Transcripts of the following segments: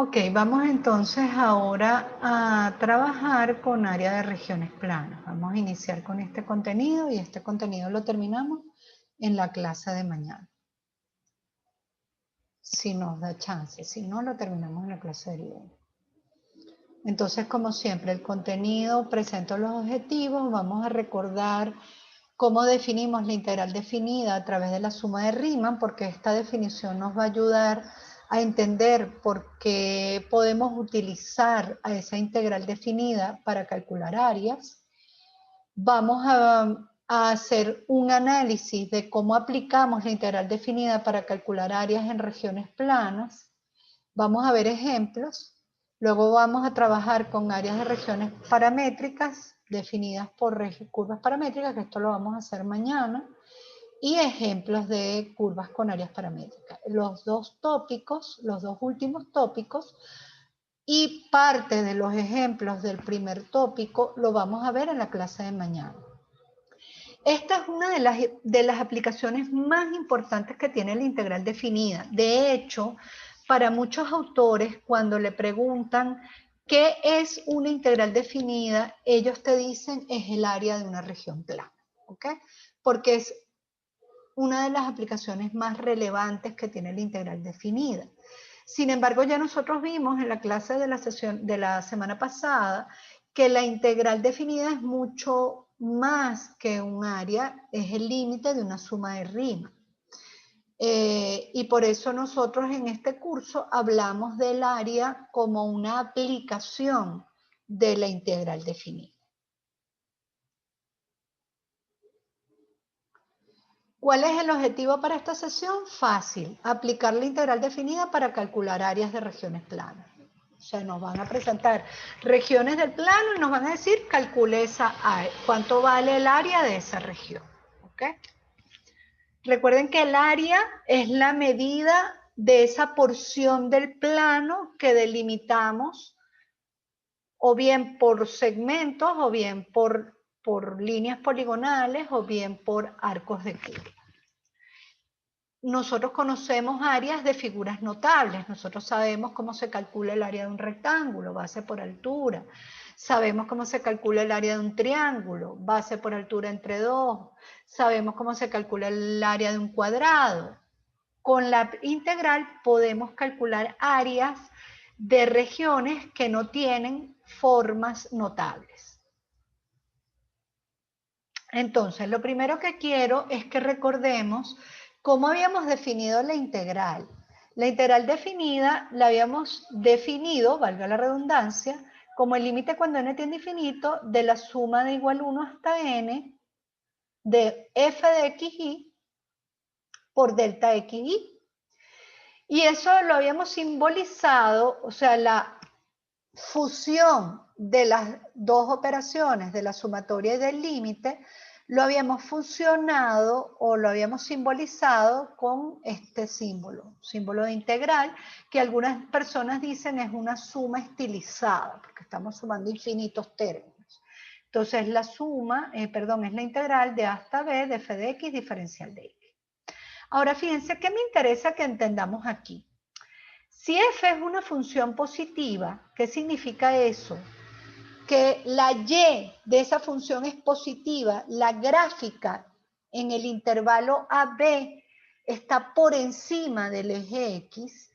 Ok, vamos entonces ahora a trabajar con área de regiones planas. Vamos a iniciar con este contenido y este contenido lo terminamos en la clase de mañana. Si nos da chance, si no, lo terminamos en la clase del lunes. Entonces, como siempre, el contenido, presento los objetivos, vamos a recordar cómo definimos la integral definida a través de la suma de Riemann, porque esta definición nos va a ayudar a entender por qué podemos utilizar a esa integral definida para calcular áreas. Vamos a hacer un análisis de cómo aplicamos la integral definida para calcular áreas en regiones planas. Vamos a ver ejemplos. Luego vamos a trabajar con áreas de regiones paramétricas definidas por curvas paramétricas, que esto lo vamos a hacer mañana, y ejemplos de curvas con áreas paramétricas. Los dos últimos tópicos y parte de los ejemplos del primer tópico lo vamos a ver en la clase de mañana. Esta es una de las aplicaciones más importantes que tiene la integral definida. De hecho, para muchos autores, cuando le preguntan qué es una integral definida, ellos te dicen es el área de una región plana, ¿ok? Porque es una de las aplicaciones más relevantes que tiene la integral definida. Sin embargo, ya nosotros vimos en la clase de la semana pasada que la integral definida es mucho más que un área, es el límite de una suma de Riemann. Y por eso nosotros en este curso hablamos del área como una aplicación de la integral definida. ¿Cuál es el objetivo para esta sesión? Fácil, aplicar la integral definida para calcular áreas de regiones planas. O sea, nos van a presentar regiones del plano y nos van a decir, calcule cuánto vale el área de esa región. ¿Ok? Recuerden que el área es la medida de esa porción del plano que delimitamos o bien por segmentos, o bien por líneas poligonales, o bien por arcos de curva. Nosotros conocemos áreas de figuras notables. Nosotros sabemos cómo se calcula el área de un rectángulo, base por altura. Sabemos cómo se calcula el área de un triángulo, base por altura entre dos. Sabemos cómo se calcula el área de un cuadrado. Con la integral podemos calcular áreas de regiones que no tienen formas notables. Entonces, lo primero que quiero es que recordemos cómo habíamos definido la integral. La integral definida la habíamos definido, valga la redundancia, como el límite cuando n tiende a infinito de la suma de igual 1 hasta n de f de xy por delta xy. Y eso lo habíamos simbolizado, o sea, la fusión de las dos operaciones, de la sumatoria y del límite, lo habíamos fusionado o lo habíamos simbolizado con este símbolo de integral, que algunas personas dicen es una suma estilizada, porque estamos sumando infinitos términos. Entonces la suma, es la integral de a hasta b de f de x diferencial de x. Ahora fíjense que me interesa que entendamos aquí. Si f es una función positiva, ¿qué significa eso? Que la y de esa función es positiva, la gráfica en el intervalo AB está por encima del eje X,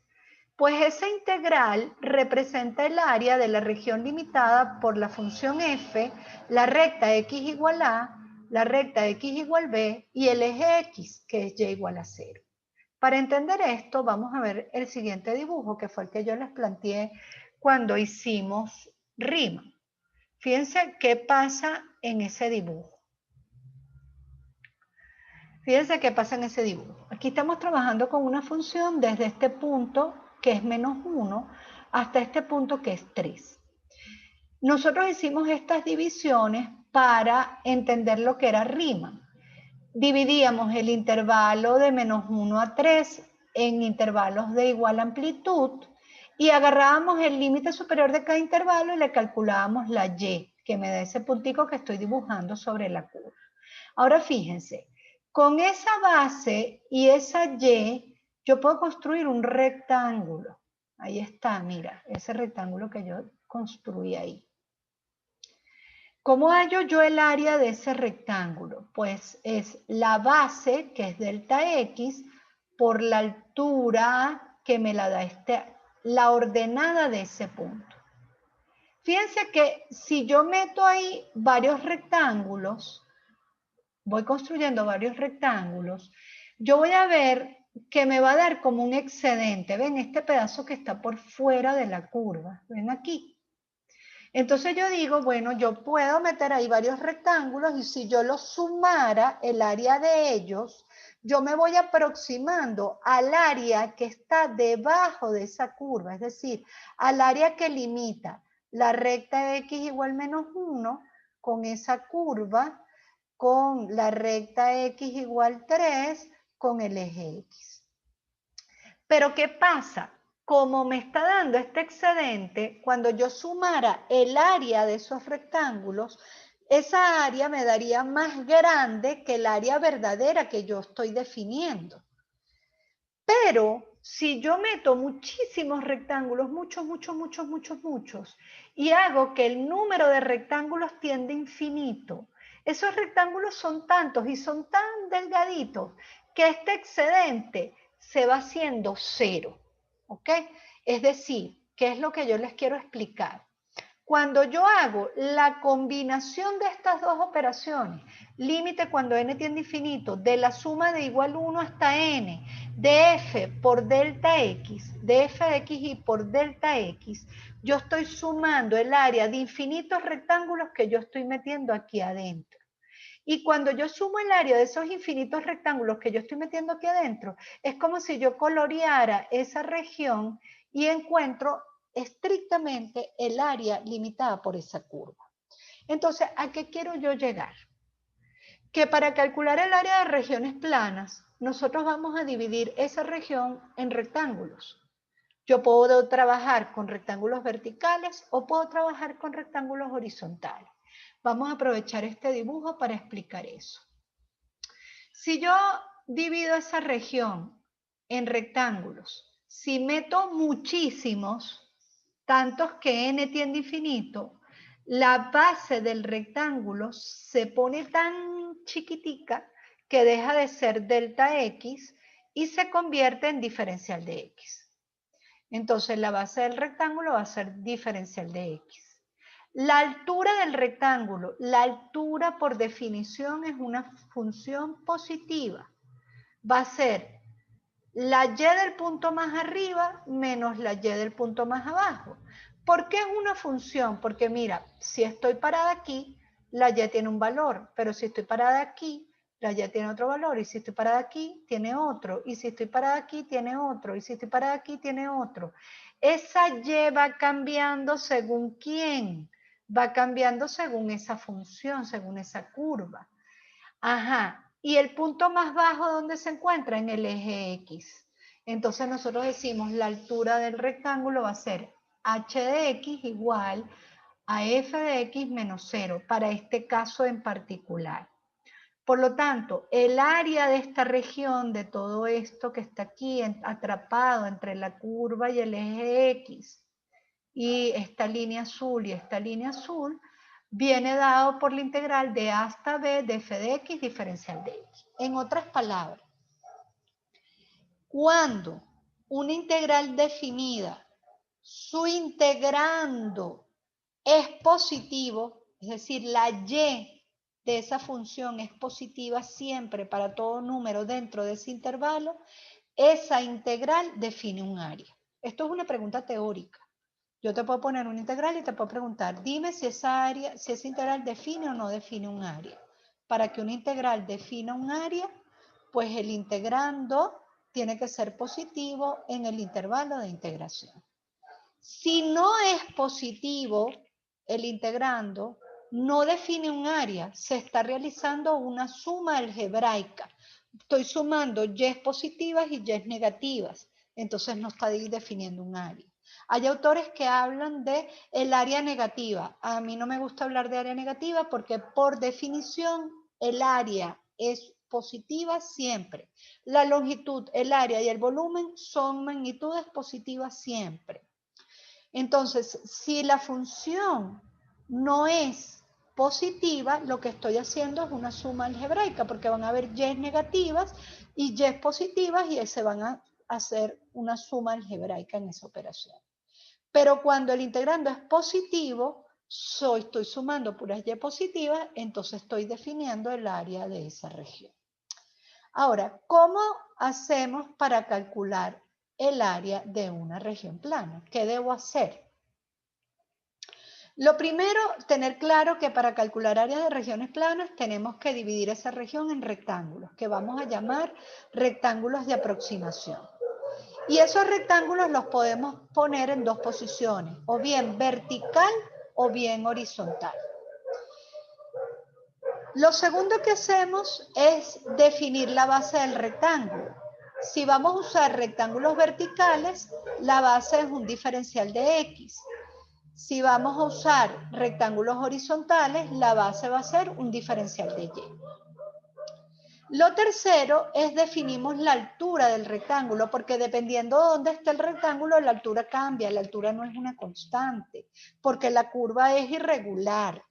pues esa integral representa el área de la región limitada por la función f, la recta x igual a, la recta x igual b y el eje X, que es y igual a 0. Para entender esto, vamos a ver el siguiente dibujo, que fue el que yo les planteé cuando hicimos Riemann. Fíjense qué pasa en ese dibujo. Fíjense qué pasa en ese dibujo. Aquí estamos trabajando con una función desde este punto, que es menos 1, hasta este punto, que es 3. Nosotros hicimos estas divisiones para entender lo que era Riemann. Dividíamos el intervalo de menos 1 a 3 en intervalos de igual amplitud y agarrábamos el límite superior de cada intervalo y le calculábamos la y, que me da ese puntico que estoy dibujando sobre la curva. Ahora fíjense, con esa base y esa y, yo puedo construir un rectángulo. Ahí está, mira, ese rectángulo que yo construí ahí. ¿Cómo hallo yo el área de ese rectángulo? Pues es la base, que es delta X, por la altura que me la da la ordenada de ese punto. Fíjense que si yo meto ahí varios rectángulos, voy construyendo varios rectángulos, yo voy a ver que me va a dar como un excedente. ¿Ven? Este pedazo que está por fuera de la curva. ¿Ven aquí? Entonces yo digo, bueno, yo puedo meter ahí varios rectángulos y si yo los sumara, el área de ellos, yo me voy aproximando al área que está debajo de esa curva, es decir, al área que limita la recta x igual menos 1 con esa curva, con la recta x igual 3 con el eje x. Pero ¿qué pasa? Como me está dando este excedente, cuando yo sumara el área de esos rectángulos, esa área me daría más grande que el área verdadera que yo estoy definiendo. Pero si yo meto muchísimos rectángulos, muchos, y hago que el número de rectángulos tiende a infinito, esos rectángulos son tantos y son tan delgaditos que este excedente se va haciendo cero, ¿ok? Es decir, ¿qué es lo que yo les quiero explicar? Cuando yo hago la combinación de estas dos operaciones, límite cuando n tiende a infinito, de la suma de igual 1 hasta n, de f por delta x, de f de x y por delta x, yo estoy sumando el área de infinitos rectángulos que yo estoy metiendo aquí adentro. Y cuando yo sumo el área de esos infinitos rectángulos que yo estoy metiendo aquí adentro, es como si yo coloreara esa región y encuentro estrictamente el área limitada por esa curva. Entonces, ¿a qué quiero yo llegar? Que para calcular el área de regiones planas, nosotros vamos a dividir esa región en rectángulos. Yo puedo trabajar con rectángulos verticales o puedo trabajar con rectángulos horizontales. Vamos a aprovechar este dibujo para explicar eso. Si yo divido esa región en rectángulos, si meto muchísimos, tantos que n tiende a infinito, la base del rectángulo se pone tan chiquitica que deja de ser delta x y se convierte en diferencial de x. Entonces la base del rectángulo va a ser diferencial de x. La altura del rectángulo, la altura por definición es una función positiva. Va a ser la y del punto más arriba menos la y del punto más abajo. ¿Por qué es una función? Porque mira, si estoy parada aquí, la y tiene un valor, pero si estoy parada aquí, la y tiene otro valor, y si estoy parada aquí, tiene otro, y si estoy parada aquí, tiene otro, y si estoy parada aquí, tiene otro. Esa y va cambiando según quién, va cambiando según esa función, según esa curva. Ajá, y el punto más bajo, ¿dónde se encuentra? En el eje X. Entonces nosotros decimos la altura del rectángulo va a ser h de x igual a f de x menos 0, para este caso en particular. Por lo tanto, el área de esta región, de todo esto que está aquí atrapado entre la curva y el eje X, y esta línea azul y esta línea azul, viene dado por la integral de a hasta b de f de x diferencial de x. En otras palabras, cuando una integral definida, su integrando es positivo, es decir, la y de esa función es positiva siempre para todo número dentro de ese intervalo, esa integral define un área. Esto es una pregunta teórica. Yo te puedo poner una integral y te puedo preguntar, dime si esa integral define o no define un área. Para que una integral defina un área, pues el integrando tiene que ser positivo en el intervalo de integración. Si no es positivo el integrando, no define un área, se está realizando una suma algebraica. Estoy sumando y positivas y y negativas, entonces no está definiendo un área. Hay autores que hablan de el área negativa. A mí no me gusta hablar de área negativa porque por definición el área es positivas siempre. La longitud, el área y el volumen son magnitudes positivas siempre. Entonces, si la función no es positiva, lo que estoy haciendo es una suma algebraica, porque van a haber y negativas y y positivas, y se van a hacer una suma algebraica en esa operación. Pero cuando el integrando es positivo, estoy sumando puras y positivas, entonces estoy definiendo el área de esa región. Ahora, ¿cómo hacemos para calcular el área de una región plana? ¿Qué debo hacer? Lo primero, tener claro que para calcular áreas de regiones planas tenemos que dividir esa región en rectángulos, que vamos a llamar rectángulos de aproximación. Y esos rectángulos los podemos poner en dos posiciones, o bien vertical o bien horizontal. Lo segundo que hacemos es definir la base del rectángulo. Si vamos a usar rectángulos verticales, la base es un diferencial de X. Si vamos a usar rectángulos horizontales, la base va a ser un diferencial de Y. Lo tercero es definimos la altura del rectángulo, porque dependiendo de dónde esté el rectángulo, la altura cambia, la altura no es una constante, porque la curva es irregular.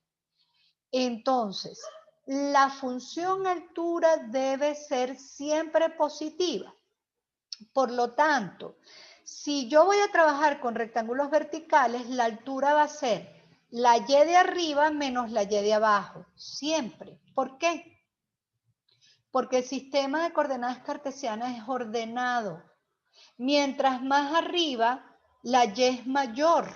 Entonces, la función altura debe ser siempre positiva. Por lo tanto, si yo voy a trabajar con rectángulos verticales, la altura va a ser la Y de arriba menos la Y de abajo, siempre. ¿Por qué? Porque el sistema de coordenadas cartesianas es ordenado. Mientras más arriba, la Y es mayor.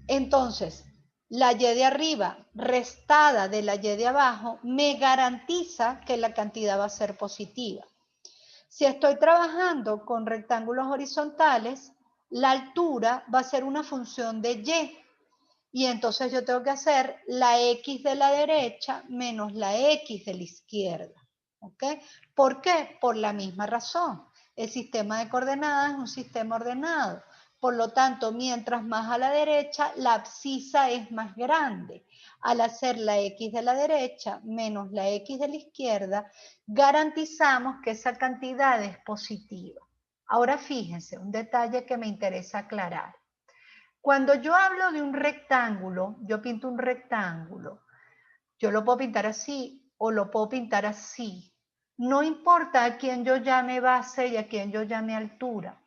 Entonces, la Y de arriba restada de la Y de abajo me garantiza que la cantidad va a ser positiva. Si estoy trabajando con rectángulos horizontales, la altura va a ser una función de Y. Y entonces yo tengo que hacer la X de la derecha menos la X de la izquierda. ¿Ok? ¿Por qué? Por la misma razón. El sistema de coordenadas es un sistema ordenado. Por lo tanto, mientras más a la derecha, la abscisa es más grande. Al hacer la X de la derecha menos la X de la izquierda, garantizamos que esa cantidad es positiva. Ahora fíjense, un detalle que me interesa aclarar. Cuando yo hablo de un rectángulo, yo pinto un rectángulo. Yo lo puedo pintar así o lo puedo pintar así. No importa a quién yo llame base y a quién yo llame altura.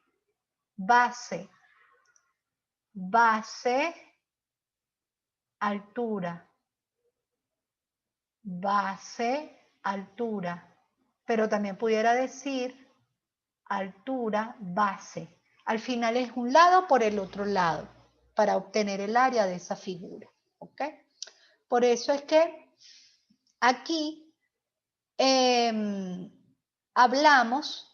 Base, base, altura. Base, altura. Pero también pudiera decir altura, base. Al final es un lado por el otro lado para obtener el área de esa figura. ¿Ok? Por eso es que aquí hablamos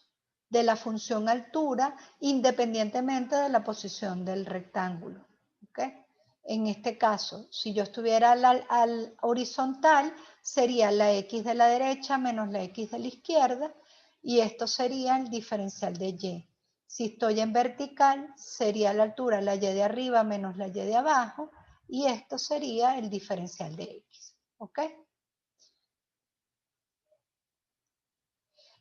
de la función altura independientemente de la posición del rectángulo. ¿Okay? En este caso, si yo estuviera al horizontal, sería la X de la derecha menos la X de la izquierda, y esto sería el diferencial de Y. Si estoy en vertical, sería la altura la Y de arriba menos la Y de abajo, y esto sería el diferencial de X. ¿Ok?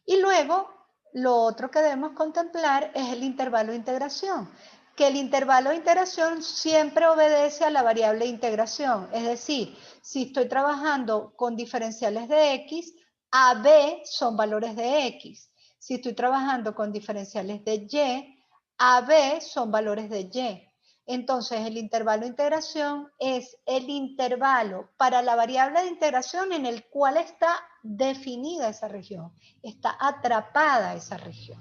Y luego, lo otro que debemos contemplar es el intervalo de integración, que el intervalo de integración siempre obedece a la variable de integración. Es decir, si estoy trabajando con diferenciales de X, A, B son valores de X. Si estoy trabajando con diferenciales de Y, A, B son valores de Y. Entonces, el intervalo de integración es el intervalo para la variable de integración en el cual está definida esa región, está atrapada esa región.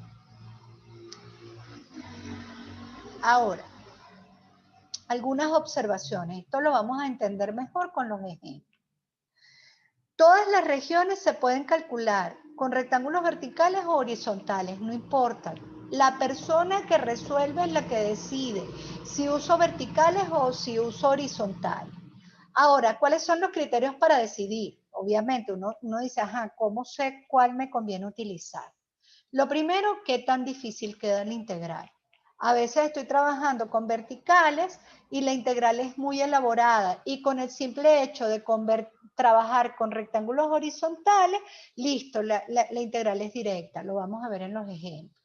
Ahora, algunas observaciones. Esto lo vamos a entender mejor con los ejemplos. Todas las regiones se pueden calcular con rectángulos verticales o horizontales, no importa. La persona que resuelve es la que decide si uso verticales o si uso horizontales. Ahora, ¿cuáles son los criterios para decidir? Obviamente, uno dice, ajá, ¿cómo sé cuál me conviene utilizar? Lo primero, ¿qué tan difícil queda el integral? A veces estoy trabajando con verticales y la integral es muy elaborada y con el simple hecho de trabajar con rectángulos horizontales, listo, la integral es directa. Lo vamos a ver en los ejemplos.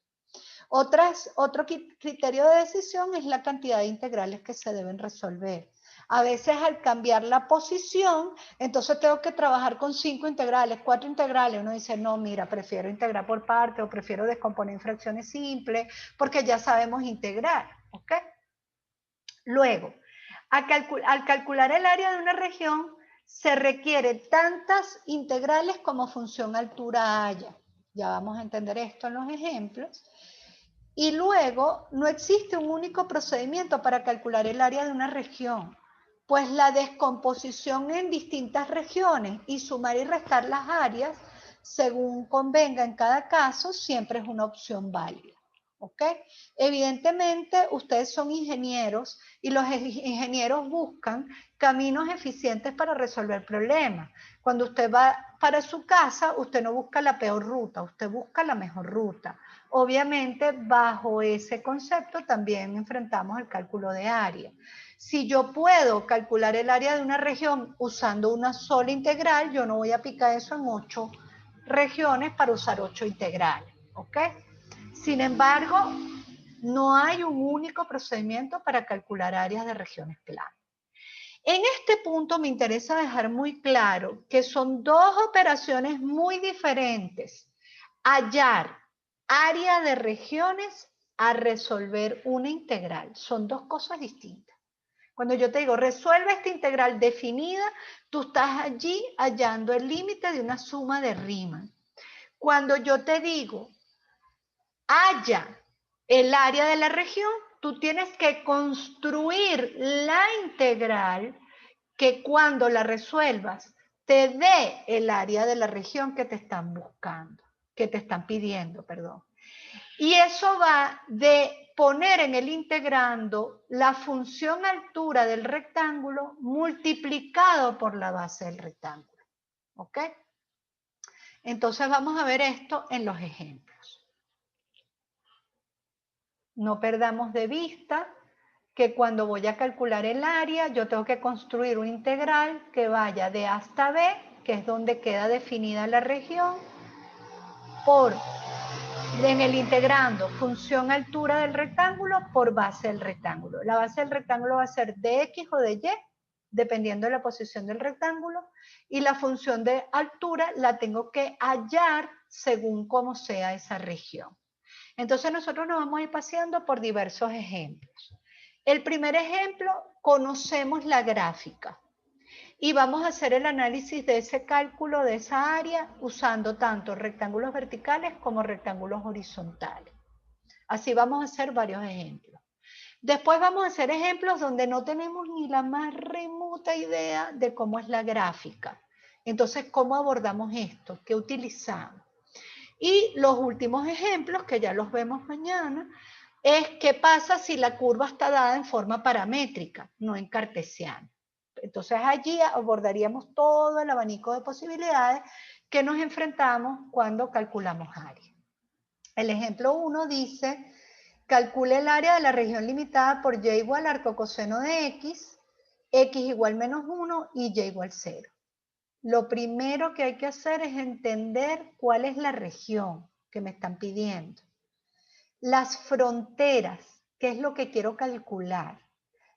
Otro criterio de decisión es la cantidad de integrales que se deben resolver. A veces al cambiar la posición, entonces tengo que trabajar con 5 integrales, 4 integrales. Uno dice, no, mira, prefiero integrar por parte o prefiero descomponer en fracciones simples porque ya sabemos integrar, ¿ok? Luego, al calcular el área de una región, se requiere tantas integrales como función altura haya. Ya vamos a entender esto en los ejemplos. Y luego, no existe un único procedimiento para calcular el área de una región, pues la descomposición en distintas regiones y sumar y restar las áreas, según convenga en cada caso, siempre es una opción válida. ¿Ok? Evidentemente, ustedes son ingenieros y los ingenieros buscan caminos eficientes para resolver problemas. Cuando usted va para su casa, usted no busca la peor ruta, usted busca la mejor ruta. Obviamente, bajo ese concepto también enfrentamos el cálculo de área. Si yo puedo calcular el área de una región usando una sola integral, yo no voy a picar eso en 8 regiones para usar 8 integrales. ¿Ok? Sin embargo, no hay un único procedimiento para calcular áreas de regiones planas. En este punto me interesa dejar muy claro que son dos operaciones muy diferentes. Hallar área de regiones a resolver una integral. Son dos cosas distintas. Cuando yo te digo, resuelve esta integral definida, tú estás allí hallando el límite de una suma de Riemann. Cuando yo te digo, halla el área de la región, tú tienes que construir la integral que cuando la resuelvas te dé el área de la región que te están buscando, que te están pidiendo, perdón. Y eso va de poner en el integrando la función altura del rectángulo multiplicado por la base del rectángulo. ¿Ok? Entonces vamos a ver esto en los ejemplos. No perdamos de vista que cuando voy a calcular el área, yo tengo que construir una integral que vaya de A hasta B, que es donde queda definida la región, en el integrando función altura del rectángulo por base del rectángulo. La base del rectángulo va a ser de X o de Y, dependiendo de la posición del rectángulo, y la función de altura la tengo que hallar según cómo sea esa región. Entonces nosotros nos vamos a ir paseando por diversos ejemplos. El primer ejemplo, conocemos la gráfica y vamos a hacer el análisis de ese cálculo de esa área usando tanto rectángulos verticales como rectángulos horizontales. Así vamos a hacer varios ejemplos. Después vamos a hacer ejemplos donde no tenemos ni la más remota idea de cómo es la gráfica. Entonces, ¿cómo abordamos esto? ¿Qué utilizamos? Y los últimos ejemplos, que ya los vemos mañana, es qué pasa si la curva está dada en forma paramétrica, no en cartesiana. Entonces allí abordaríamos todo el abanico de posibilidades que nos enfrentamos cuando calculamos área. El ejemplo 1 dice, calcule el área de la región limitada por y igual arcocoseno de x igual menos 1 y y igual 0. Lo primero que hay que hacer es entender cuál es la región que me están pidiendo. Las fronteras, ¿qué es lo que quiero calcular?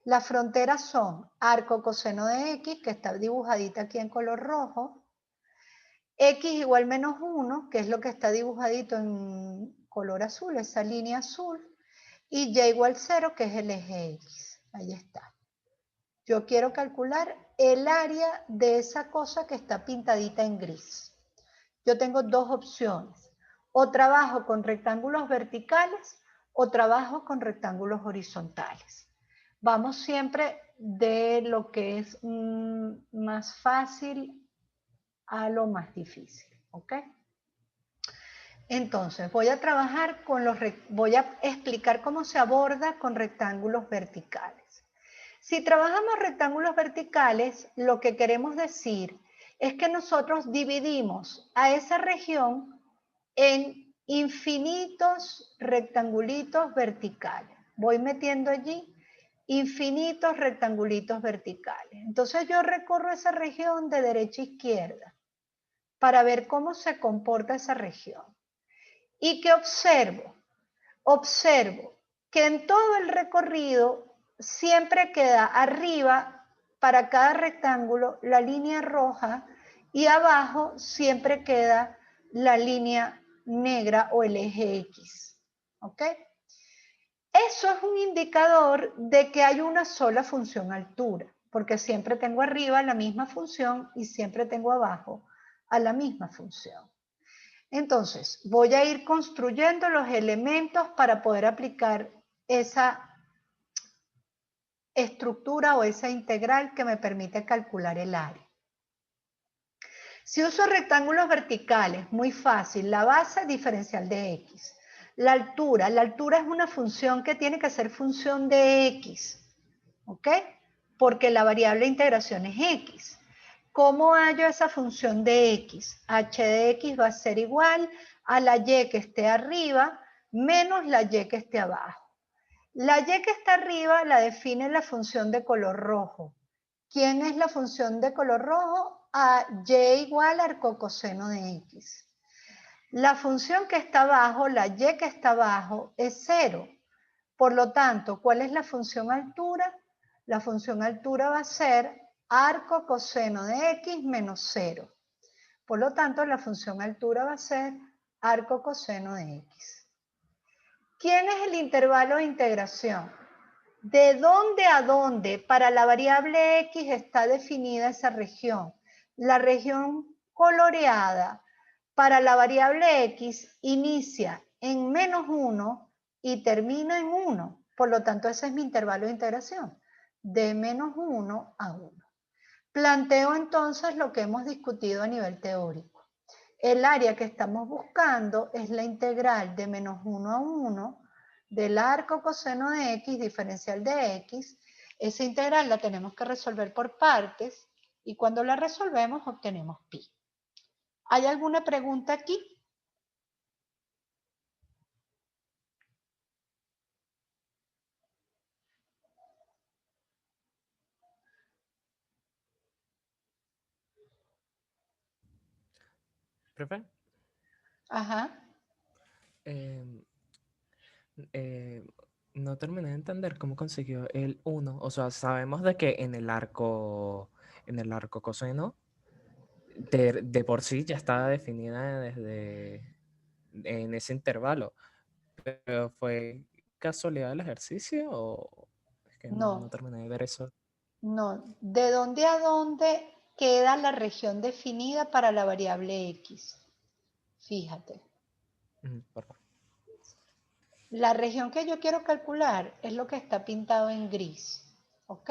Las fronteras son arco coseno de x, que está dibujadita aquí en color rojo, x igual menos 1, que es lo que está dibujadito en color azul, esa línea azul, y y igual 0, que es el eje x. Ahí está. Yo quiero calcular el área de esa cosa que está pintadita en gris. Yo tengo dos opciones. O trabajo con rectángulos verticales o trabajo con rectángulos horizontales. Vamos siempre de lo que es más fácil a lo más difícil. ¿Ok? Entonces, voy a trabajar con voy a explicar cómo se aborda con rectángulos verticales. Si trabajamos rectángulos verticales, lo que queremos decir es que nosotros dividimos a esa región en infinitos rectangulitos verticales. voy metiendo allí infinitos rectangulitos verticales. Entonces yo recorro esa región de derecha a izquierda para ver cómo se comporta esa región. ¿Y qué observo? Observo que en todo el recorrido siempre queda arriba para cada rectángulo la línea roja y abajo siempre queda la línea negra o el eje X. ¿Ok? Eso es un indicador de que hay una sola función altura, porque siempre tengo arriba la misma función y siempre tengo abajo a la misma función. Entonces, voy a ir construyendo los elementos para poder aplicar esa estructura o esa integral que me permite calcular el área. Si uso rectángulos verticales, muy fácil, la base diferencial de x. La altura es una función que tiene que ser función de x, ¿ok? Porque la variable de integración es x. ¿Cómo hallo esa función de x? H de x va a ser igual a la y que esté arriba menos la y que esté abajo. La y que está arriba la define la función de color rojo. ¿Quién es la función de color rojo? A y igual arcocoseno de x. La función que está abajo, la y que está abajo, es 0. Por lo tanto, ¿cuál es la función altura? La función altura va a ser arcocoseno de x menos 0. Por lo tanto, la función altura va a ser arcocoseno de x. ¿Quién es el intervalo de integración? ¿De dónde a dónde para la variable x está definida esa región? La región coloreada para la variable x inicia en menos 1 y termina en 1. Por lo tanto, ese es mi intervalo de integración, de menos 1 a 1. Planteo entonces lo que hemos discutido a nivel teórico. El área que estamos buscando es la integral de menos 1 a 1 del arco coseno de x diferencial de x. Esa integral la tenemos que resolver por partes y cuando la resolvemos obtenemos pi. ¿Hay alguna pregunta aquí? Profe, Ajá. eh, eh, no terminé de entender cómo consiguió el 1. O sea, sabemos de que en el arco coseno, de por sí ya estaba definida desde en ese intervalo. Pero ¿fue casualidad el ejercicio o es que no No, terminé de ver eso? no. ¿De dónde a dónde queda la región definida para la variable x? Fíjate. Por favor. La región que yo quiero calcular es lo que está pintado en gris. ¿Ok?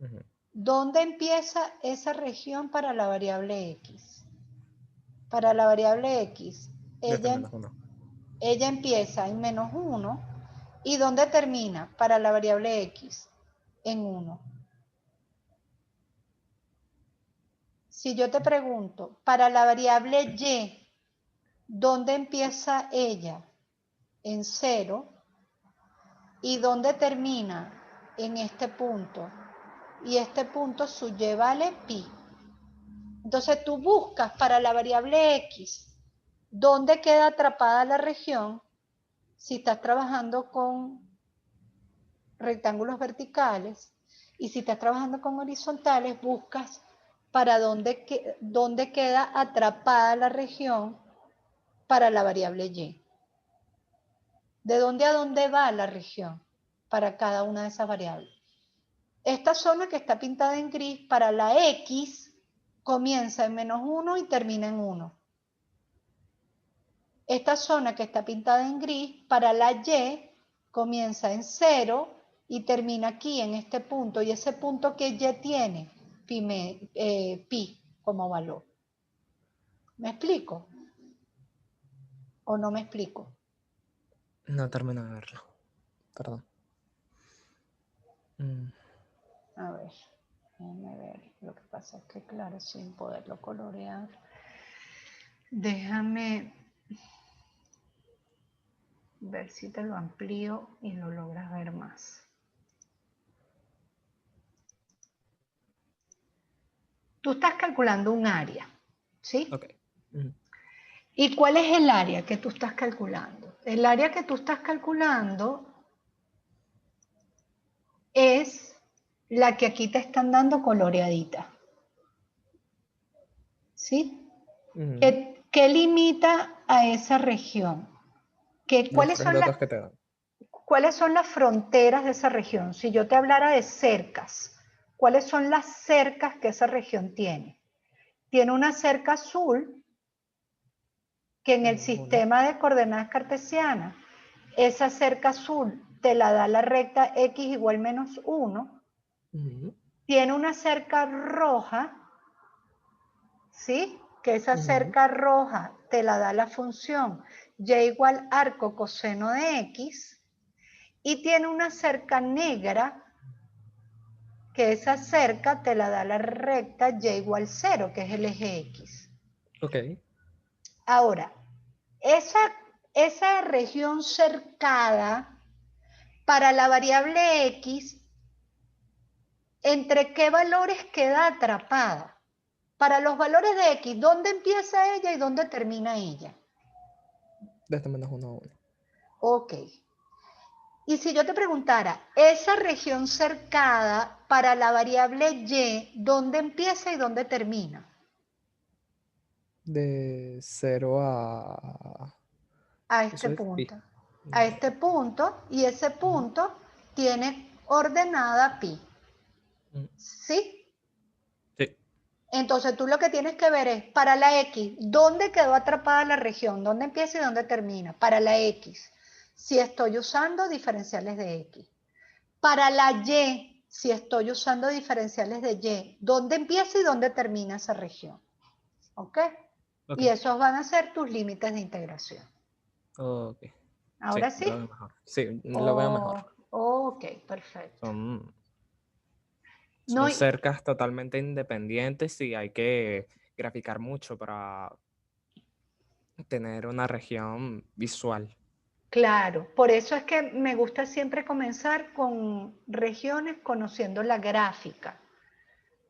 Ujú. ¿Dónde empieza esa región para la variable x? Para la variable x, Desde ella, menos 1. ella empieza en menos 1. ¿Y dónde termina para la variable x? En 1. Si yo te pregunto, para la variable y, ¿dónde empieza ella? En 0. ¿Y dónde termina? En este punto. Y este punto su y vale pi. Entonces tú buscas para la variable x dónde queda atrapada la región si estás trabajando con rectángulos verticales y si estás trabajando con horizontales buscas para dónde queda atrapada la región para la variable y. ¿De dónde a dónde va la región para cada una de esas variables? Esta zona que está pintada en gris para la x comienza en menos 1 y termina en 1. Esta zona que está pintada en gris para la y comienza en 0 y termina aquí en este punto. Y ese punto que y tiene pi como valor. ¿Me explico? ¿O no me explico? No terminé de verlo. Perdón. Mm, A ver, déjame ver. Lo que pasa es que, claro, sin poderlo colorear. Déjame ver si te lo amplío y lo logras ver más. Tú estás calculando un área, ¿sí? Ok. ¿Y cuál es el área que tú estás calculando? El área que tú estás calculando es la que aquí te están dando coloreadita. ¿Sí? ¿Qué limita a esa región? Los tres datos que te dan. ¿Cuáles son las fronteras de esa región? Si yo te hablara de cercas, ¿cuáles son las cercas que esa región tiene? Tiene una cerca azul que en el sistema de coordenadas cartesianas, esa cerca azul te la da la recta x igual menos 1. Tiene una cerca roja, ¿sí? Que esa cerca roja te la da la función y igual arco coseno de x. Y tiene una cerca negra, que esa cerca te la da la recta y igual 0, que es el eje x. Ok. Ahora, esa región cercada para la variable x, ¿entre qué valores queda atrapada? Para los valores de x, ¿dónde empieza ella y dónde termina ella? Desde menos 1 a 1. Ok. Y si yo te preguntara, esa región cercada para la variable y, ¿dónde empieza y dónde termina? De 0 a... A Eso este es pi. punto. A este punto, y ese punto tiene ordenada pi. ¿Sí? Sí. Entonces tú lo que tienes que ver es, para la x, ¿dónde quedó atrapada la región? ¿Dónde empieza y dónde termina? Para la x, si estoy usando diferenciales de x. Para la y, si estoy usando diferenciales de y, ¿dónde empieza y dónde termina esa región? ¿Ok? Y esos van a ser tus límites de integración. Ok. ¿Ahora Sí, sí? lo veo mejor. Sí, lo veo mejor. Ok, perfecto. Son cercas totalmente independientes y hay que graficar mucho para tener una región visual. Claro, por eso es que me gusta siempre comenzar con regiones conociendo la gráfica.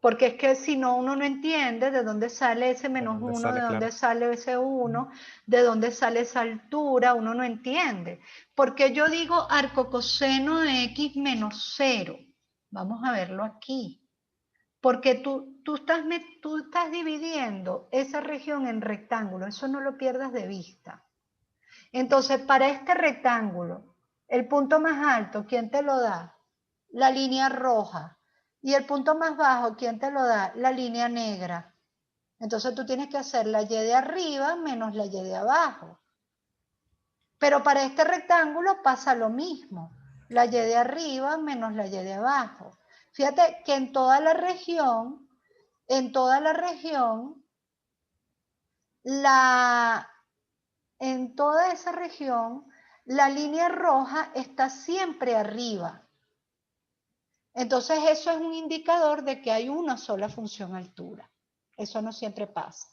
Porque es que si no, uno no entiende de dónde sale ese menos 1, de dónde sale ese 1, de dónde sale esa altura, uno no entiende. Porque yo digo arco coseno de x menos 0. Vamos a verlo aquí. Porque tú estás dividiendo esa región en rectángulo, eso no lo pierdas de vista. Entonces, para este rectángulo, el punto más alto, ¿quién te lo da? La línea roja. Y el punto más bajo, ¿quién te lo da? La línea negra. Entonces tú tienes que hacer la y de arriba menos la y de abajo. Pero para este rectángulo pasa lo mismo. La y de arriba menos la y de abajo. Fíjate que en toda la región, en toda esa región, la línea roja está siempre arriba. Entonces eso es un indicador de que hay una sola función altura. Eso no siempre pasa.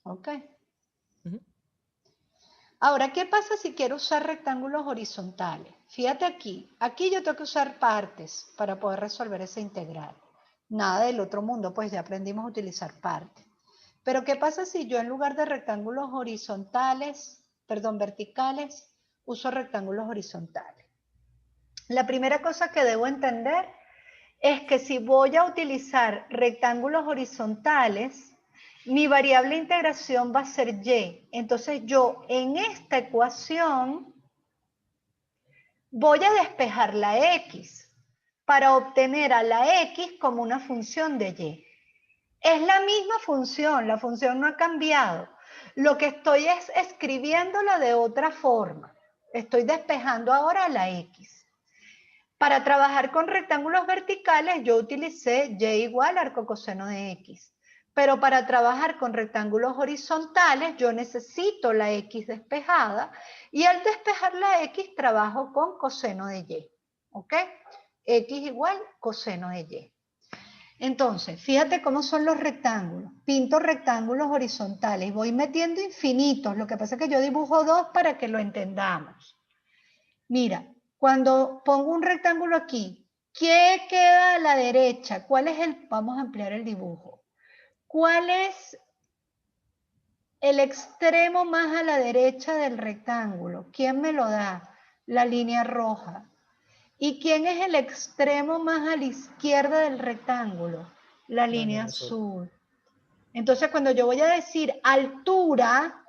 ¿Ok? Ahora, ¿qué pasa si quiero usar rectángulos horizontales? Fíjate aquí yo tengo que usar partes para poder resolver esa integral. Nada del otro mundo, pues ya aprendimos a utilizar partes. Pero ¿qué pasa si yo en lugar de rectángulos verticales, uso rectángulos horizontales? La primera cosa que debo entender es que si voy a utilizar rectángulos horizontales, mi variable de integración va a ser y. Entonces yo en esta ecuación voy a despejar la x para obtener a la x como una función de y. Es la misma función, la función no ha cambiado. Lo que estoy es escribiéndola de otra forma. Estoy despejando ahora la x. Para trabajar con rectángulos verticales yo utilicé y igual arco coseno de x. Pero para trabajar con rectángulos horizontales yo necesito la x despejada y al despejar la x trabajo con coseno de y. ¿Ok? X igual coseno de y. Entonces, fíjate cómo son los rectángulos. Pinto rectángulos horizontales. Voy metiendo infinitos. Lo que pasa es que yo dibujo dos para que lo entendamos. Mira, cuando pongo un rectángulo aquí, ¿qué queda a la derecha? ¿Cuál es el? Vamos a ampliar el dibujo. ¿Cuál es el extremo más a la derecha del rectángulo? ¿Quién me lo da? La línea roja. ¿Y quién es el extremo más a la izquierda del rectángulo? La línea azul. Entonces, cuando yo voy a decir altura,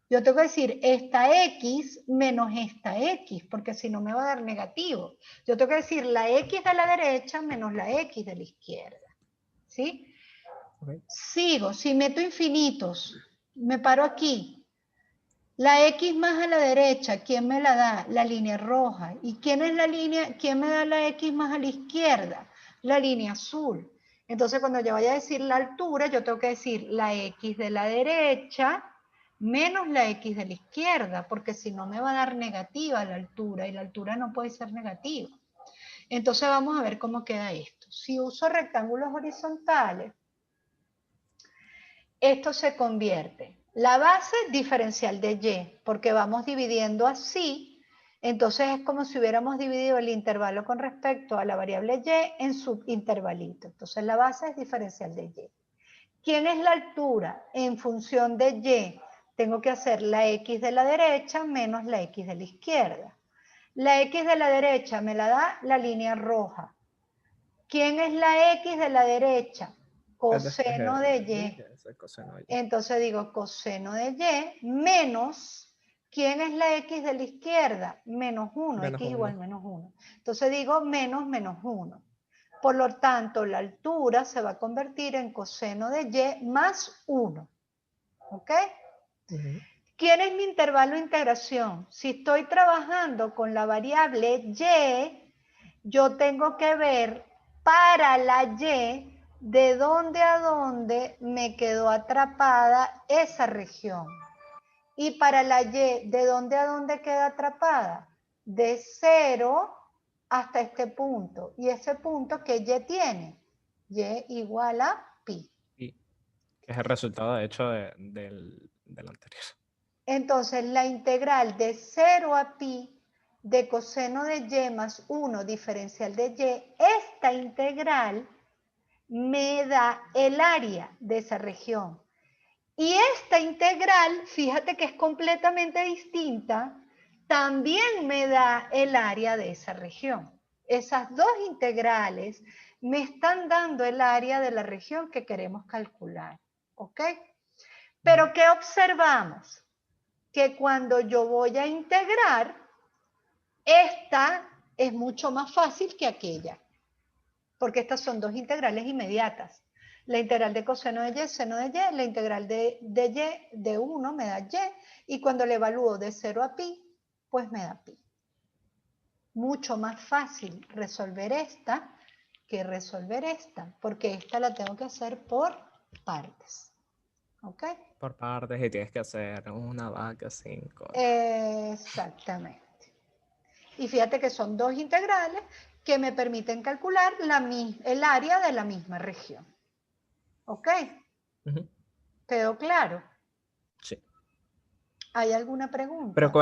yo tengo que decir esta X menos esta X, porque si no me va a dar negativo. Yo tengo que decir la X de la derecha menos la X de la izquierda. ¿Sí? Okay. Sigo, si meto infinitos, me paro aquí. La X más a la derecha, ¿quién me la da? La línea roja. ¿Y quién es la línea? ¿Quién me da la X más a la izquierda? La línea azul. Entonces, cuando yo vaya a decir la altura, yo tengo que decir la X de la derecha menos la X de la izquierda, porque si no me va a dar negativa la altura, y la altura no puede ser negativa. Entonces, vamos a ver cómo queda esto. Si uso rectángulos horizontales, esto se convierte. La base diferencial de Y, porque vamos dividiendo así, entonces es como si hubiéramos dividido el intervalo con respecto a la variable Y en subintervalito. Entonces la base es diferencial de Y. ¿Quién es la altura? En función de Y, tengo que hacer la X de la derecha menos la X de la izquierda. La X de la derecha me la da la línea roja. ¿Quién es la X de la derecha? Coseno de Y. Entonces digo coseno de Y menos, ¿quién es la X de la izquierda? Menos 1, Menos X 1. igual menos 1. Entonces digo menos menos 1. Por lo tanto, la altura se va a convertir en coseno de Y más 1. ¿Ok? ¿Quién es mi intervalo de integración? Si estoy trabajando con la variable Y, yo tengo que ver para la Y de dónde a dónde me quedó atrapada esa región. Y para la Y, ¿de dónde a dónde queda atrapada? De 0 hasta este punto. ¿Y ese punto qué Y tiene? Y igual a pi. Y que es el resultado, de hecho, del anterior. Entonces, la integral de 0 a pi de coseno de Y más 1 diferencial de Y, esta integral me da el área de esa región. Y esta integral, fíjate que es completamente distinta, también me da el área de esa región. Esas dos integrales me están dando el área de la región que queremos calcular. ¿Ok? Pero ¿qué observamos? Que cuando yo voy a integrar, esta es mucho más fácil que aquella, porque estas son dos integrales inmediatas. La integral de coseno de Y, seno de Y, la integral de Y de 1 me da Y, y cuando le evalúo de 0 a pi, pues me da pi. Mucho más fácil resolver esta que resolver esta, porque esta la tengo que hacer por partes. ¿Ok? Por partes, y tienes que hacer una vaca 5. Exactamente. Y fíjate que son dos integrales que me permiten calcular el área de la misma región. ¿Ok? ¿Quedó claro? Sí. ¿Hay alguna pregunta? Pero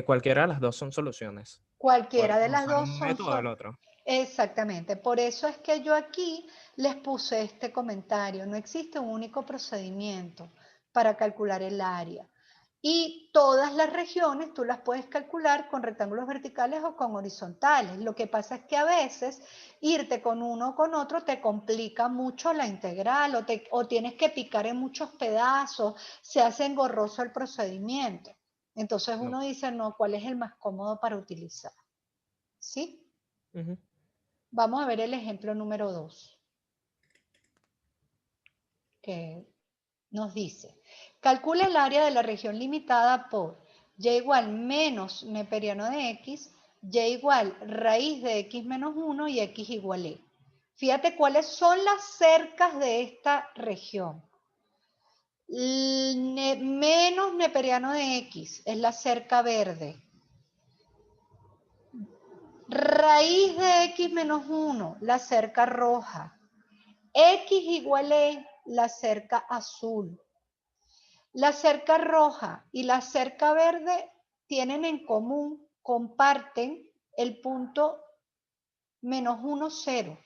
cualquiera de las dos son soluciones. Cualquiera de las Usar dos un son... método o el otro. Exactamente. Por eso es que yo aquí les puse este comentario. No existe un único procedimiento para calcular el área. Y todas las regiones tú las puedes calcular con rectángulos verticales o con horizontales. Lo que pasa es que a veces irte con uno o con otro te complica mucho la integral o tienes que picar en muchos pedazos, se hace engorroso el procedimiento. Entonces uno dice, no, ¿cuál es el más cómodo para utilizar? ¿Sí? Vamos a ver el ejemplo número 2. Que nos dice, calcula el área de la región limitada por Y igual menos neperiano de X, Y igual raíz de X menos 1 y X igual E. Fíjate cuáles son las cercas de esta región. Menos neperiano de X es la cerca verde. Raíz de X menos 1, la cerca roja. X igual E, la cerca azul. La cerca roja y la cerca verde tienen en común, comparten el punto -1, 0.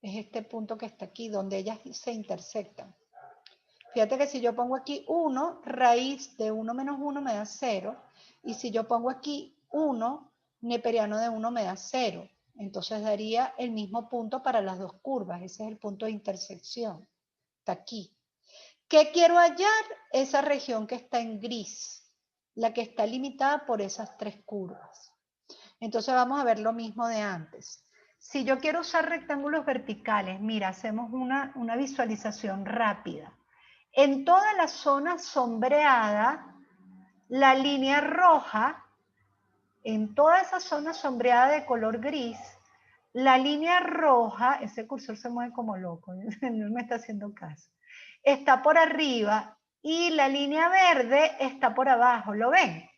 Es este punto que está aquí, donde ellas se intersectan. Fíjate que si yo pongo aquí 1, raíz de 1 menos 1 me da 0. Y si yo pongo aquí 1, neperiano de 1 me da 0. Entonces daría el mismo punto para las dos curvas. Ese es el punto de intersección. Está aquí. ¿Qué quiero hallar? Esa región que está en gris, la que está limitada por esas tres curvas. Entonces vamos a ver lo mismo de antes. Si yo quiero usar rectángulos verticales, mira, hacemos una visualización rápida. En toda la zona sombreada, la línea roja, en toda esa zona sombreada de color gris, la línea roja, ese cursor se mueve como loco, no me está haciendo caso, está por arriba y la línea verde está por abajo, ¿lo ven?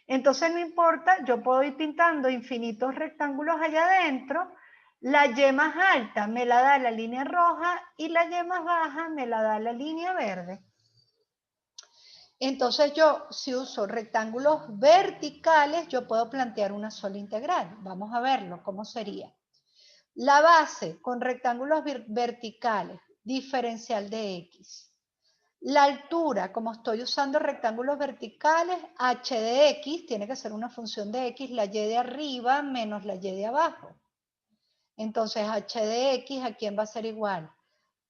Entonces no importa, yo puedo ir pintando infinitos rectángulos allá adentro, la Y más alta me la da la línea roja y la Y más baja me la da la línea verde. Entonces yo, si uso rectángulos verticales, yo puedo plantear una sola integral. Vamos a verlo, ¿cómo sería? La base con rectángulos verticales, diferencial de X. La altura, como estoy usando rectángulos verticales, h de X, tiene que ser una función de X, la Y de arriba menos la Y de abajo. Entonces h de X, ¿a quién va a ser igual?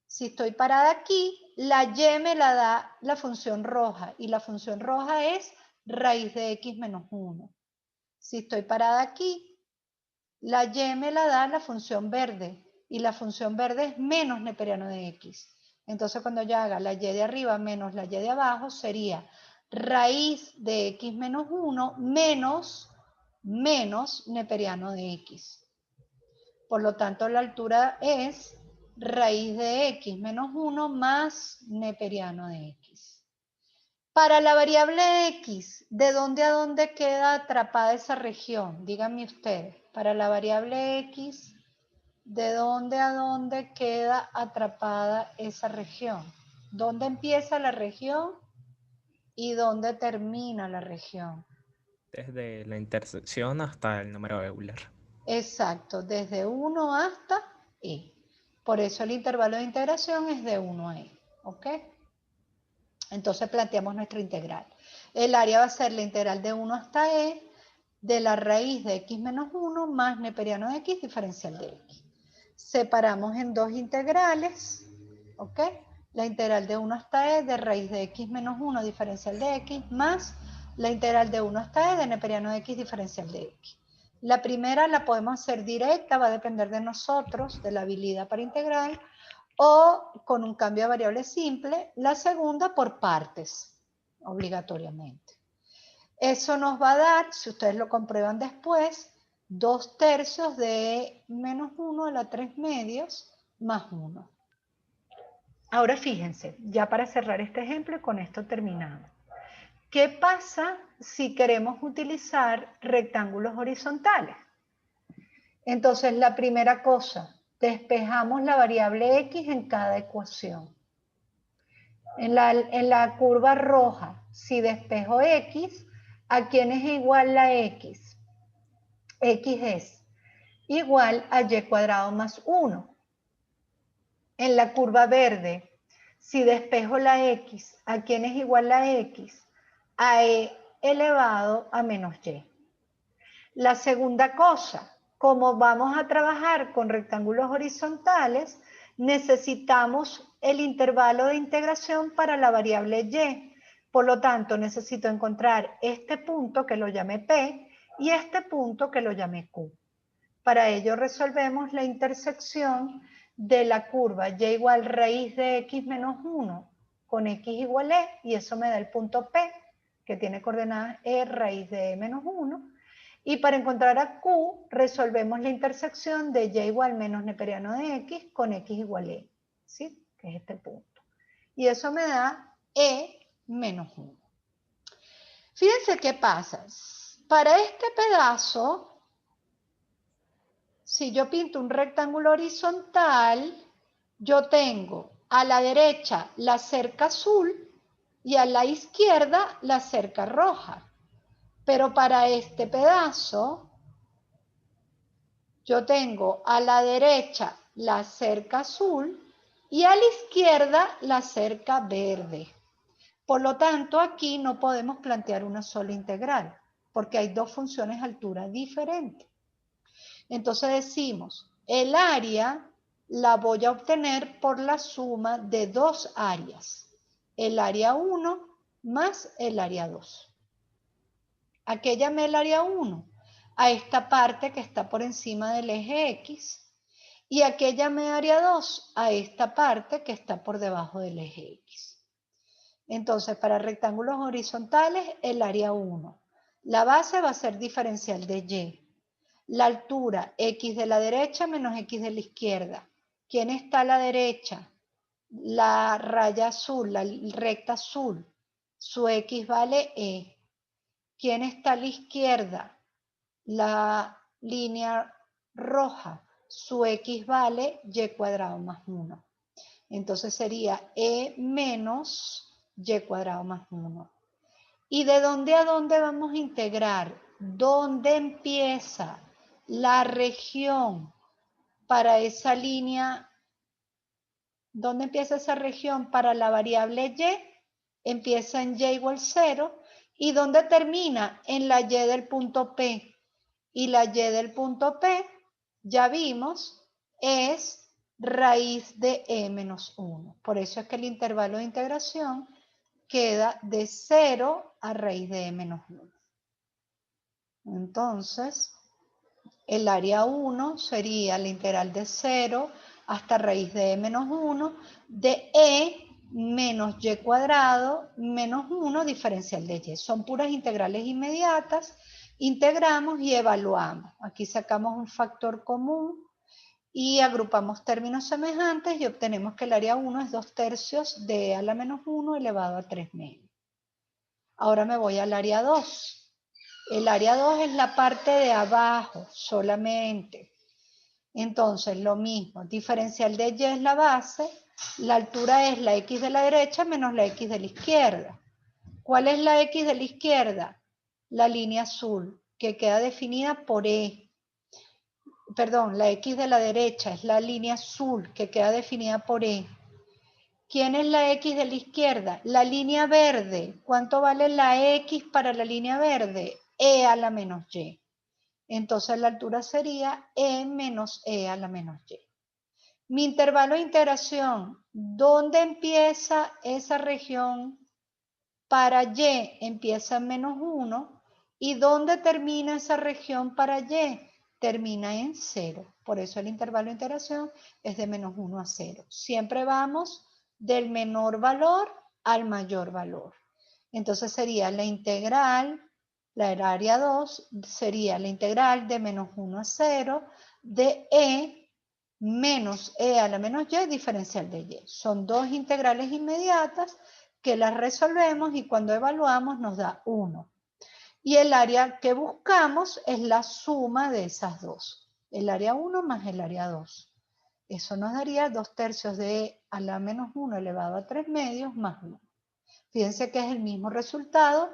Si estoy parada aquí, la Y me la da la función roja, y la función roja es raíz de X menos 1. Si estoy parada aquí, la Y me la da la función verde, y la función verde es menos neperiano de X. Entonces cuando yo haga la Y de arriba menos la Y de abajo, sería raíz de X menos 1 menos neperiano de X. Por lo tanto, la altura es raíz de X menos 1 más neperiano de X. Para la variable X, ¿de dónde a dónde queda atrapada esa región? Díganme ustedes. Para la variable X, ¿de dónde a dónde queda atrapada esa región? ¿Dónde empieza la región y dónde termina la región? Desde la intersección hasta el número de Euler. Exacto, desde 1 hasta E. Por eso el intervalo de integración es de 1 a E. ¿Ok? Entonces planteamos nuestra integral. El área va a ser la integral de 1 hasta E de la raíz de X menos 1 más neperiano de X diferencial de X. Separamos en dos integrales. ¿Ok? La integral de 1 hasta E de raíz de X menos 1 diferencial de X más la integral de 1 hasta E de neperiano de X diferencial de X. La primera la podemos hacer directa, va a depender de nosotros, de la habilidad para integrar, o con un cambio de variable simple. La segunda por partes, obligatoriamente. Eso nos va a dar, si ustedes lo comprueban después, 2/3 de menos 1 a la 3 medios más 1. Ahora fíjense, ya para cerrar este ejemplo y con esto terminamos. ¿Qué pasa si queremos utilizar rectángulos horizontales? Entonces, la primera cosa, despejamos la variable X en cada ecuación. En la curva roja, si despejo X, ¿a quién es igual la X? X es igual a Y cuadrado más 1. En la curva verde, si despejo la X, ¿a quién es igual la X? A E elevado a menos Y. La segunda cosa, como vamos a trabajar con rectángulos horizontales, necesitamos el intervalo de integración para la variable Y. Por lo tanto, necesito encontrar este punto que lo llamé P y este punto que lo llamé Q. Para ello resolvemos la intersección de la curva Y igual raíz de X menos 1 con X igual E, y eso me da el punto P, que tiene coordenadas E raíz de E menos 1. Y para encontrar a Q, resolvemos la intersección de Y igual menos neperiano de X con X igual E, ¿sí? Que es este punto. Y eso me da E menos 1. Fíjense qué pasa. Para este pedazo, si yo pinto un rectángulo horizontal, yo tengo a la derecha la cerca azul y a la izquierda la cerca roja. Pero para este pedazo, yo tengo a la derecha la cerca azul y a la izquierda la cerca verde. Por lo tanto, aquí no podemos plantear una sola integral, porque hay dos funciones de altura diferentes. Entonces decimos, el área la voy a obtener por la suma de dos áreas, el área 1 más el área 2. ¿A qué llamé el área 1? A esta parte que está por encima del eje X. ¿Y a qué llamé área 2? A esta parte que está por debajo del eje X. Entonces, para rectángulos horizontales, el área 1. La base va a ser diferencial de Y. La altura, X de la derecha menos X de la izquierda. ¿Quién está a la derecha? La raya azul, la recta azul. Su X vale E. ¿Quién está a la izquierda? La línea roja. Su X vale Y cuadrado más 1. Entonces sería E menos Y cuadrado más 1. ¿Y de dónde a dónde vamos a integrar? ¿Dónde empieza la región para esa línea? ¿Dónde empieza esa región para la variable Y? Empieza en Y igual 0. ¿Y dónde termina? En la Y del punto P. Y la Y del punto P, ya vimos, es raíz de E menos 1. Por eso es que el intervalo de integración queda de 0 a raíz de E menos 1. Entonces, el área 1 sería la integral de 0 hasta raíz de E menos 1 de E menos Y cuadrado menos 1 diferencial de Y. Son puras integrales inmediatas. Integramos y evaluamos. Aquí sacamos un factor común y agrupamos términos semejantes y obtenemos que el área 1 es 2/3 de E a la menos 1 elevado a 3 medios. Ahora me voy al área 2. El área 2 es la parte de abajo solamente. Entonces, lo mismo, diferencial de Y es la base, la altura es la X de la derecha menos la X de la izquierda. ¿Cuál es la X de la izquierda? La línea azul, que queda definida por E. Perdón, la X de la derecha es la línea azul, que queda definida por E. ¿Quién es la X de la izquierda? La línea verde. ¿Cuánto vale la X para la línea verde? E a la menos Y. Entonces la altura sería E menos E a la menos Y. Mi intervalo de integración, ¿dónde empieza esa región? Para Y empieza en menos 1. ¿Y dónde termina esa región para Y? Termina en 0. Por eso el intervalo de integración es de menos 1 a 0. Siempre vamos del menor valor al mayor valor. Entonces sería la integral, la del área 2, sería la integral de menos 1 a 0 de E menos E a la menos Y diferencial de Y. Son dos integrales inmediatas que las resolvemos y cuando evaluamos nos da 1. Y el área que buscamos es la suma de esas dos. El área 1 más el área 2. Eso nos daría 2/3 de E a la menos 1 elevado a 3 medios más 1. Fíjense que es el mismo resultado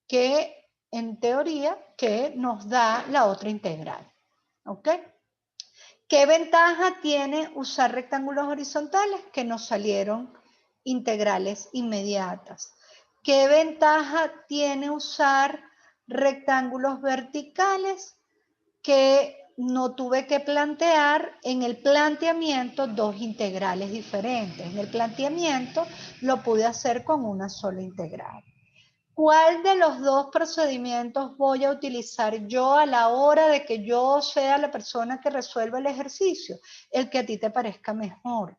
que en teoría que nos da la otra integral. ¿Ok? ¿Qué ventaja tiene usar rectángulos horizontales? Que nos salieron integrales inmediatas. ¿Qué ventaja tiene usar rectángulos verticales? Que no tuve que plantear en el planteamiento dos integrales diferentes. En el planteamiento lo pude hacer con una sola integral. ¿Cuál de los dos procedimientos voy a utilizar yo a la hora de que yo sea la persona que resuelva el ejercicio? El que a ti te parezca mejor.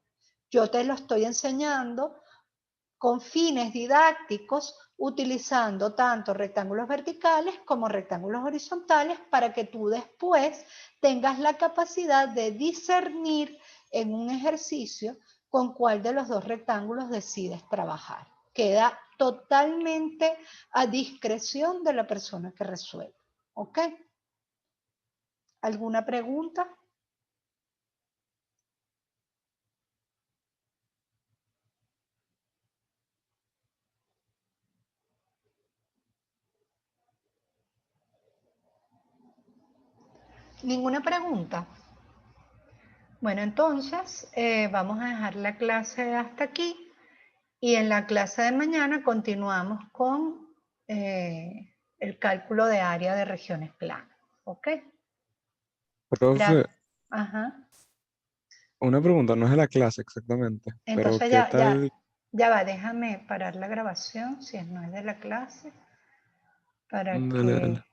Yo te lo estoy enseñando con fines didácticos, utilizando tanto rectángulos verticales como rectángulos horizontales para que tú después tengas la capacidad de discernir en un ejercicio con cuál de los dos rectángulos decides trabajar. Queda totalmente a discreción de la persona que resuelve. ¿Ok? ¿Alguna pregunta? ¿Ninguna pregunta? Bueno, entonces vamos a dejar la clase hasta aquí y en la clase de mañana continuamos con el cálculo de área de regiones planas. ¿Ok? Profe, Ajá. una pregunta, no es de la clase exactamente, pero Entonces ¿qué tal? ya va, déjame parar la grabación si no es de la clase para Dale, que dale.